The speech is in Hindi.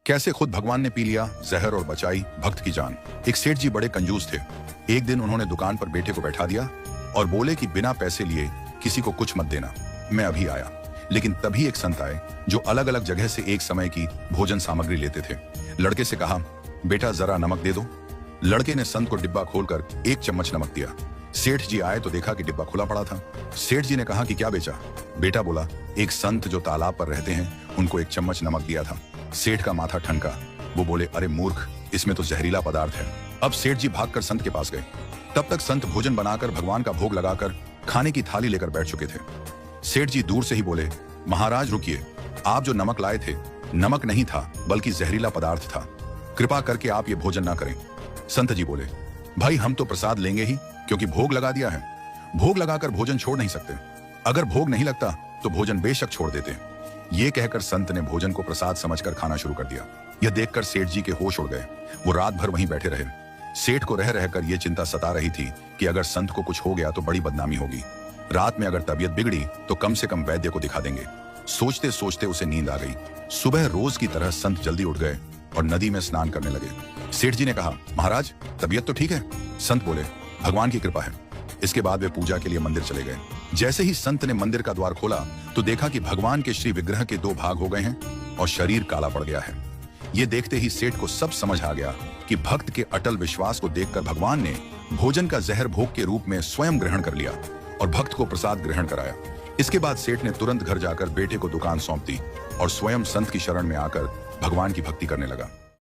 कैसे खुद भगवान ने पी लिया जहर और बचाई भक्त की जान। एक सेठ जी बड़े कंजूस थे। एक दिन उन्होंने दुकान पर बेटे को बैठा दिया और बोले कि बिना पैसे लिए किसी को कुछ मत देना, मैं अभी आया। लेकिन तभी एक संत आए जो अलग अलग जगह से एक समय की भोजन सामग्री लेते थे। लड़के से कहा, बेटा जरा नमक दे दो। लड़के ने संत को डिब्बा खोलकर 1 चम्मच नमक दिया। सेठ जी आए तो देखा कि डिब्बा खुला पड़ा था। सेठ जी ने कहा कि क्या बेचा? बेटा बोला, एक संत जो तालाब पर रहते हैं उनको 1 चम्मच नमक दिया था। सेठ का माथा ठनका। वो बोले, अरे मूर्ख, इसमें तो जहरीला पदार्थ है। अब सेठ जी भागकर संत के पास गए। तब तक संत भोजन बनाकर भगवान का भोग लगाकर खाने की थाली लेकर बैठ चुके थे। सेठ जी दूर से ही बोले, महाराज रुकिए, आप जो नमक लाए थे नमक नहीं था बल्कि जहरीला पदार्थ था। कृपा करके आप ये भोजन ना करें। संत जी बोले, भाई हम तो प्रसाद लेंगे ही, क्योंकि भोग लगा दिया है। भोग लगाकर भोजन छोड़ नहीं सकते। अगर भोग नहीं लगता तो भोजन बेशक छोड़ देते। ये कहकर संत ने भोजन को प्रसाद समझकर खाना शुरू कर दिया। यह देखकर सेठ जी के होश उड़ गए। वो रात भर वहीं बैठे रहे। सेठ को रह रहकर यह चिंता सता रही थी कि अगर संत को कुछ हो गया तो बड़ी बदनामी होगी। रात में अगर तबीयत बिगड़ी तो कम से कम वैद्य को दिखा देंगे। सोचते सोचते उसे नींद आ गई। सुबह रोज की तरह संत जल्दी उठ गए और नदी में स्नान करने लगे। सेठ जी ने कहा, महाराज तबीयत तो ठीक है? संत बोले, भगवान की कृपा है। इसके बाद वे पूजा के लिए मंदिर चले गए। जैसे ही संत ने मंदिर का द्वार खोला तो देखा कि भगवान के श्री विग्रह के 2 भाग हो गए हैं और शरीर काला पड़ गया है। ये देखते ही सेठ को सब समझ आ गया कि भक्त के अटल विश्वास को देखकर भगवान ने भोजन का जहर भोग के रूप में स्वयं ग्रहण कर लिया और भक्त को प्रसाद ग्रहण कराया। इसके बाद सेठ ने तुरंत घर जाकर बेटे को दुकान सौंप दी और स्वयं संत की शरण में आकर भगवान की भक्ति करने लगा।